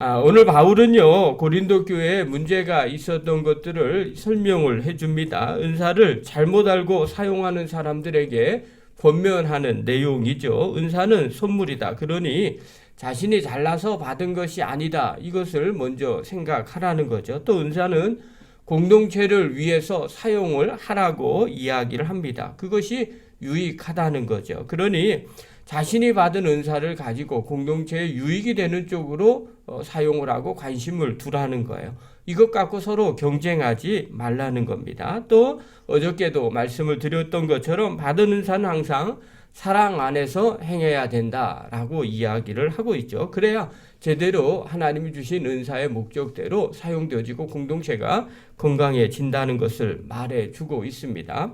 오늘 바울은요, 고린도 교회에 문제가 있었던 것들을 설명을 해줍니다. 은사를 잘못 알고 사용하는 사람들에게 권면하는 내용이죠. 은사는 선물이다. 그러니 자신이 잘나서 받은 것이 아니다. 이것을 먼저 생각하라는 거죠. 또 은사는 공동체를 위해서 사용을 하라고 이야기를 합니다. 그것이 유익하다는 거죠. 그러니 자신이 받은 은사를 가지고 공동체에 유익이 되는 쪽으로 사용을 하고 관심을 두라는 거예요. 이것 갖고 서로 경쟁하지 말라는 겁니다. 또 어저께도 말씀을 드렸던 것처럼 받은 은사는 항상 사랑 안에서 행해야 된다라고 이야기를 하고 있죠. 그래야 제대로 하나님이 주신 은사의 목적대로 사용되어지고 공동체가 건강해진다는 것을 말해주고 있습니다.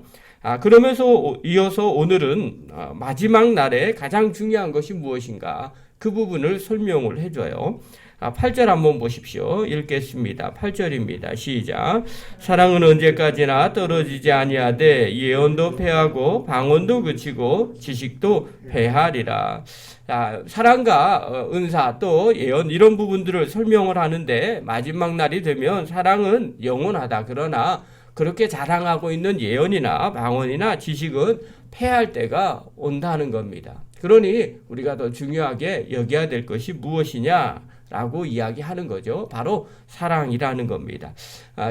그러면서 이어서 오늘은 마지막 날에 가장 중요한 것이 무엇인가 그 부분을 설명을 해줘요. 8절 한번 보십시오. 읽겠습니다. 8절입니다. 시작. 사랑은 언제까지나 떨어지지 아니하되 예언도 패하고 방언도 그치고 지식도 패하리라. 사랑과 은사 또 예언 이런 부분들을 설명을 하는데 마지막 날이 되면 사랑은 영원하다. 그러나 그렇게 자랑하고 있는 예언이나 방언이나 지식은 패할 때가 온다는 겁니다. 그러니 우리가 더 중요하게 여겨야 될 것이 무엇이냐라고 이야기하는 거죠. 바로 사랑이라는 겁니다.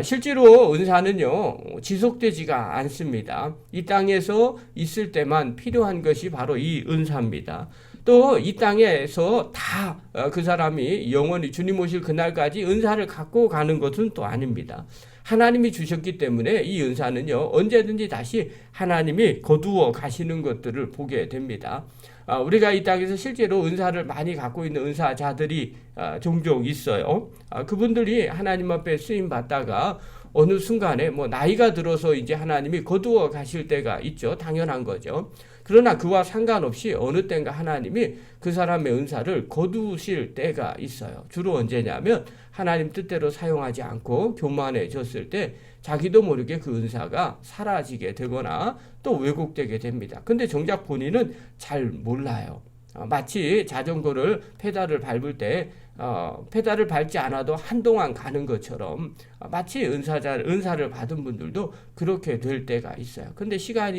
실제로 은사는요, 지속되지가 않습니다. 이 땅에서 있을 때만 필요한 것이 바로 이 은사입니다. 또 이 땅에서 다 그 사람이 영원히 주님 오실 그날까지 은사를 갖고 가는 것은 또 아닙니다. 하나님이 주셨기 때문에 이 은사는요, 언제든지 다시 하나님이 거두어 가시는 것들을 보게 됩니다. 우리가 이 땅에서 실제로 은사를 많이 갖고 있는 은사자들이 종종 있어요. 그분들이 하나님 앞에 쓰임 받다가 어느 순간에 나이가 들어서 이제 하나님이 거두어 가실 때가 있죠. 당연한 거죠. 그러나 그와 상관없이 어느 때인가 하나님이 그 사람의 은사를 거두실 때가 있어요. 주로 언제냐면 하나님 뜻대로 사용하지 않고 교만해졌을 때 자기도 모르게 그 은사가 사라지게 되거나 또 왜곡되게 됩니다. 근데 정작 본인은 잘 몰라요. 마치 자전거를 페달을 밟을 때 페달을 밟지 않아도 한동안 가는 것처럼 마치 은사를 받은 분들도 그렇게 될 때가 있어요. 근데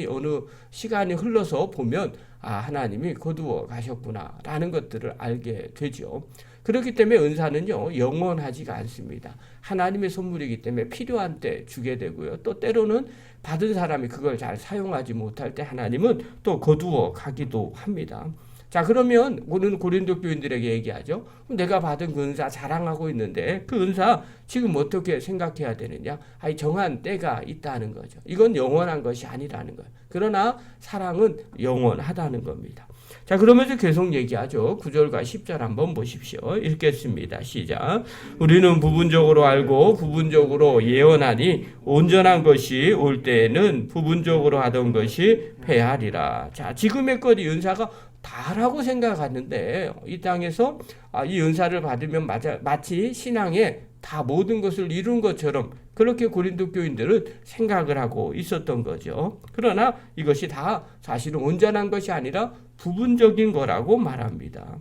어느 시간이 흘러서 보면 하나님이 거두어 가셨구나라는 것들을 알게 되죠. 그렇기 때문에 은사는요, 영원하지가 않습니다. 하나님의 선물이기 때문에 필요한 때 주게 되고요. 또 때로는 받은 사람이 그걸 잘 사용하지 못할 때 하나님은 또 거두어 가기도 합니다. 자, 그러면 오늘 고린도 교인들에게 얘기하죠. 내가 받은 그 은사 자랑하고 있는데 그 은사 지금 어떻게 생각해야 되느냐? 정한 때가 있다는 거죠. 이건 영원한 것이 아니라는 거예요. 그러나 사랑은 영원하다는 겁니다. 자, 그러면서 계속 얘기하죠. 9절과 10절 한번 보십시오. 읽겠습니다. 시작. 우리는 부분적으로 알고 부분적으로 예언하니 온전한 것이 올 때에는 부분적으로 하던 것이 패하리라. 자, 지금의 것 이 은사가 다라고 생각하는데 이 땅에서 이 은사를 받으면 마치 신앙에 다 모든 것을 이룬 것처럼 그렇게 고린도 교인들은 생각을 하고 있었던 거죠. 그러나 이것이 다 사실은 온전한 것이 아니라 부분적인 거라고 말합니다.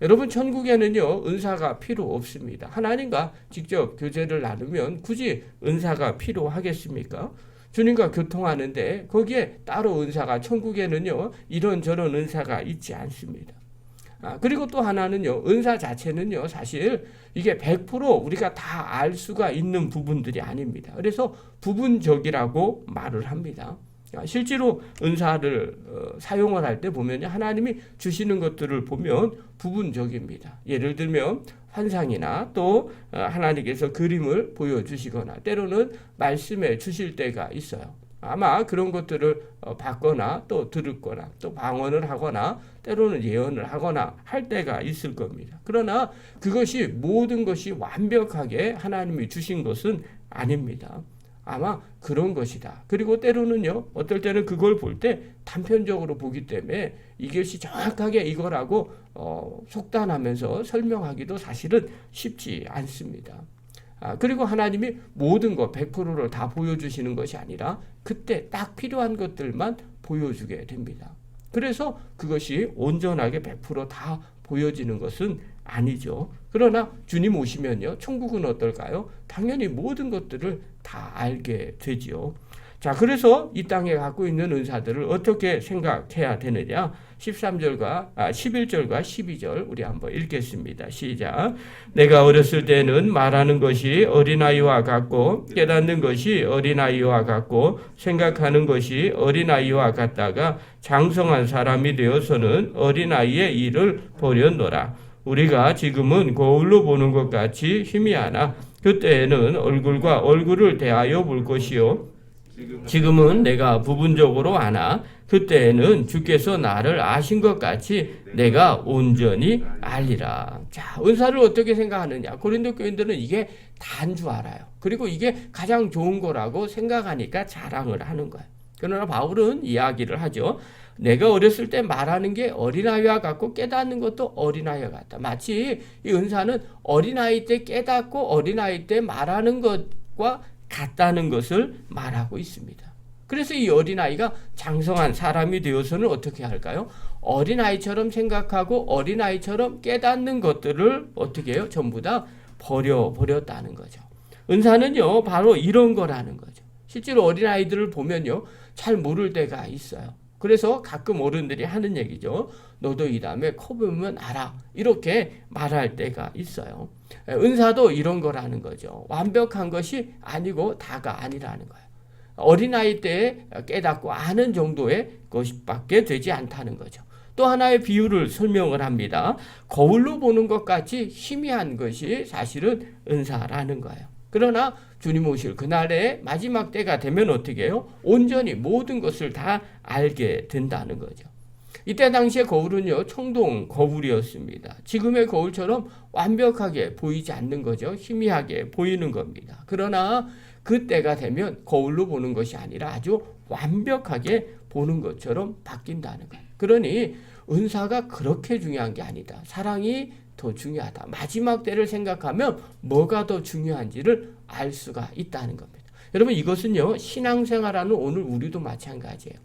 여러분, 천국에는요, 은사가 필요 없습니다. 하나님과 직접 교제를 나누면 굳이 은사가 필요하겠습니까? 주님과 교통하는데 거기에 따로 은사가 천국에는요, 이런저런 은사가 있지 않습니다. 그리고 또 하나는요, 은사 자체는요, 사실 이게 100% 우리가 다 알 수가 있는 부분들이 아닙니다. 그래서 부분적이라고 말을 합니다. 실제로 은사를 사용을 할 때 보면 하나님이 주시는 것들을 보면 부분적입니다. 예를 들면 환상이나 또 하나님께서 그림을 보여주시거나 때로는 말씀해 주실 때가 있어요. 아마 그런 것들을 받거나 또 들었거나 또 방언을 하거나 때로는 예언을 하거나 할 때가 있을 겁니다. 그러나 그것이 모든 것이 완벽하게 하나님이 주신 것은 아닙니다. 아마 그런 것이다. 그리고 때로는요, 어떨 때는 그걸 볼 때 단편적으로 보기 때문에 이것이 정확하게 이거라고 속단하면서 설명하기도 사실은 쉽지 않습니다. 그리고 하나님이 모든 것 100%를 다 보여주시는 것이 아니라 그때 딱 필요한 것들만 보여주게 됩니다. 그래서 그것이 온전하게 100%다 보여지는 것은 아니죠. 그러나 주님 오시면요, 천국은 어떨까요? 당연히 모든 것들을 다 알게 되지요. 자, 그래서 이 땅에 갖고 있는 은사들을 어떻게 생각해야 되느냐? 11절과 12절 우리 한번 읽겠습니다. 시작. 내가 어렸을 때는 말하는 것이 어린아이와 같고 깨닫는 것이 어린아이와 같고 생각하는 것이 어린아이와 같다가 장성한 사람이 되어서는 어린아이의 일을 버렸노라. 우리가 지금은 거울로 보는 것 같이 희미하나 그때에는 얼굴과 얼굴을 대하여 볼 것이요. 지금은 내가 부분적으로 아나 그때에는 주께서 나를 아신 것 같이 내가 온전히 알리라. 자, 은사를 어떻게 생각하느냐? 고린도 교인들은 이게 다인 줄 알아요. 그리고 이게 가장 좋은 거라고 생각하니까 자랑을 하는 거예요. 그러나 바울은 이야기를 하죠. 내가 어렸을 때 말하는 게 어린아이와 같고 깨닫는 것도 어린아이와 같다. 마치 이 은사는 어린아이 때 깨닫고 어린아이 때 말하는 것과 같다는 것을 말하고 있습니다. 그래서 이 어린아이가 장성한 사람이 되어서는 어떻게 할까요? 어린아이처럼 생각하고 어린아이처럼 깨닫는 것들을 어떻게 해요? 전부 다 버렸다는 거죠. 은사는요, 바로 이런 거라는 거죠. 실제로 어린아이들을 보면요, 잘 모를 때가 있어요. 그래서 가끔 어른들이 하는 얘기죠. 너도 이 다음에 커보면 알아. 이렇게 말할 때가 있어요. 은사도 이런 거라는 거죠. 완벽한 것이 아니고 다가 아니라는 거예요. 어린아이 때 깨닫고 아는 정도의 것밖에 되지 않다는 거죠. 또 하나의 비유를 설명을 합니다. 거울로 보는 것 같이 희미한 것이 사실은 은사라는 거예요. 그러나 주님 오실 그날의 마지막 때가 되면 어떻게 해요? 온전히 모든 것을 다 알게 된다는 거죠. 이때 당시의 거울은요, 청동 거울이었습니다. 지금의 거울처럼 완벽하게 보이지 않는 거죠. 희미하게 보이는 겁니다. 그러나 그 때가 되면 거울로 보는 것이 아니라 아주 완벽하게 보는 것처럼 바뀐다는 거예요. 그러니 은사가 그렇게 중요한 게 아니다. 사랑이 더 중요하다. 마지막 때를 생각하면 뭐가 더 중요한지를 알 수가 있다는 겁니다. 여러분, 이것은요, 신앙생활하는 오늘 우리도 마찬가지예요.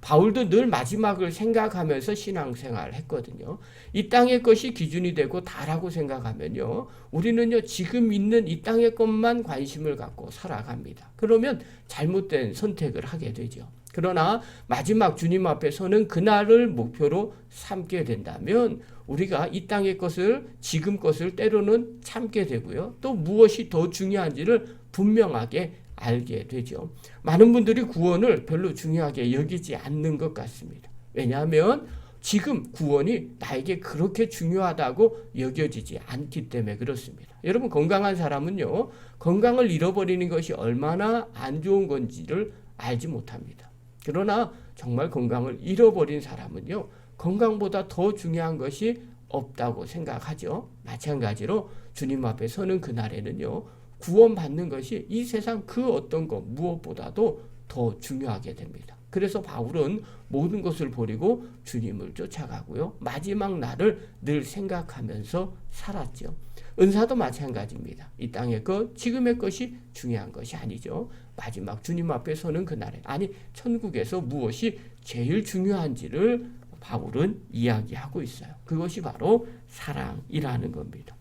바울도 늘 마지막을 생각하면서 신앙생활을 했거든요. 이 땅의 것이 기준이 되고 다라고 생각하면요, 우리는요, 지금 있는 이 땅의 것만 관심을 갖고 살아갑니다. 그러면 잘못된 선택을 하게 되죠. 그러나 마지막 주님 앞에 서는 그날을 목표로 삼게 된다면 우리가 이 땅의 것을, 지금 것을 때로는 참게 되고요. 또 무엇이 더 중요한지를 분명하게 알게 되죠. 많은 분들이 구원을 별로 중요하게 여기지 않는 것 같습니다. 왜냐하면 지금 구원이 나에게 그렇게 중요하다고 여겨지지 않기 때문에 그렇습니다. 여러분, 건강한 사람은요, 건강을 잃어버리는 것이 얼마나 안 좋은 건지를 알지 못합니다. 그러나 정말 건강을 잃어버린 사람은요, 건강보다 더 중요한 것이 없다고 생각하죠. 마찬가지로 주님 앞에 서는 그날에는요, 구원받는 것이 이 세상 그 어떤 것 무엇보다도 더 중요하게 됩니다. 그래서 바울은 모든 것을 버리고 주님을 쫓아가고요, 마지막 날을 늘 생각하면서 살았죠. 은사도 마찬가지입니다. 이 땅의 것, 지금의 것이 중요한 것이 아니죠. 마지막 주님 앞에 서는 그날에, 아니 천국에서 무엇이 제일 중요한지를 바울은 이야기하고 있어요. 그것이 바로 사랑이라는 겁니다.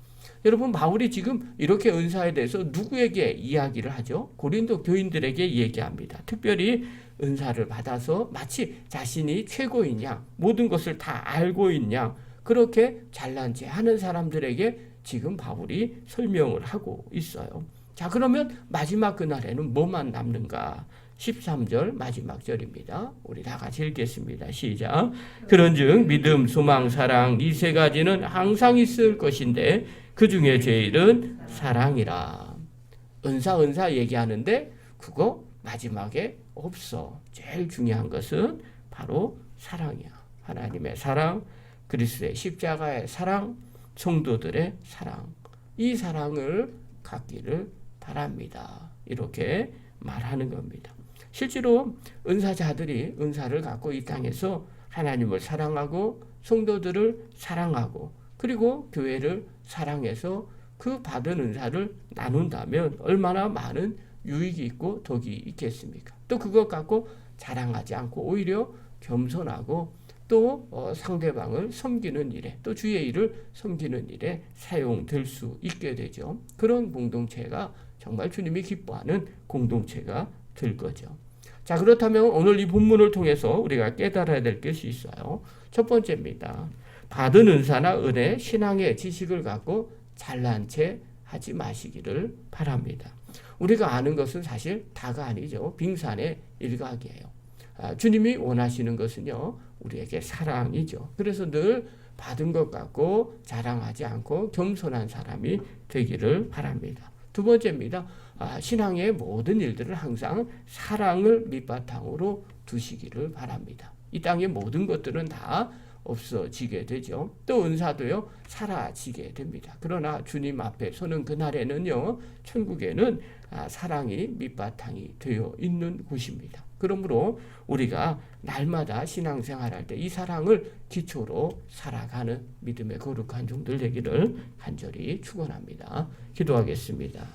여러분, 바울이 지금 이렇게 은사에 대해서 누구에게 이야기를 하죠? 고린도 교인들에게 얘기합니다. 특별히 은사를 받아서 마치 자신이 최고인 양, 모든 것을 다 알고 있는 양, 그렇게 잘난 체 하는 사람들에게 지금 바울이 설명을 하고 있어요. 자, 그러면 마지막 그날에는 뭐만 남는가? 13절 마지막 절입니다. 우리 다 같이 읽겠습니다. 시작. 그런즉 믿음, 소망, 사랑 이 세 가지는 항상 있을 것인데 그 중에 제일은 사랑이라. 은사 얘기하는데 그거 마지막에 없어. 제일 중요한 것은 바로 사랑이야. 하나님의 사랑, 그리스도의 십자가의 사랑, 성도들의 사랑. 이 사랑을 갖기를 바랍니다. 이렇게 말하는 겁니다. 실제로 은사자들이 은사를 갖고 이 땅에서 하나님을 사랑하고 성도들을 사랑하고 그리고 교회를 사랑해서 그 받은 은사를 나눈다면 얼마나 많은 유익이 있고 덕이 있겠습니까? 또 그것 갖고 자랑하지 않고 오히려 겸손하고 또 상대방을 섬기는 일에 또 주의 일을 섬기는 일에 사용될 수 있게 되죠. 그런 공동체가 정말 주님이 기뻐하는 공동체가 될 거죠. 자, 그렇다면 오늘 이 본문을 통해서 우리가 깨달아야 될 것이 있어요. 첫 번째입니다. 받은 은사나 은혜, 신앙의 지식을 갖고 잘난 체 하지 마시기를 바랍니다. 우리가 아는 것은 사실 다가 아니죠. 빙산의 일각이에요. 주님이 원하시는 것은요, 우리에게 사랑이죠. 그래서 늘 받은 것 갖고 자랑하지 않고 겸손한 사람이 되기를 바랍니다. 두 번째입니다. 신앙의 모든 일들을 항상 사랑을 밑바탕으로 두시기를 바랍니다. 이 땅의 모든 것들은 다 없어지게 되죠. 또 은사도요, 사라지게 됩니다. 그러나 주님 앞에 서는 그날에는요, 천국에는 사랑이 밑바탕이 되어 있는 곳입니다. 그러므로 우리가 날마다 신앙생활할 때 이 사랑을 기초로 살아가는 믿음의 거룩한 종들 되기를 간절히 축원합니다. 기도하겠습니다.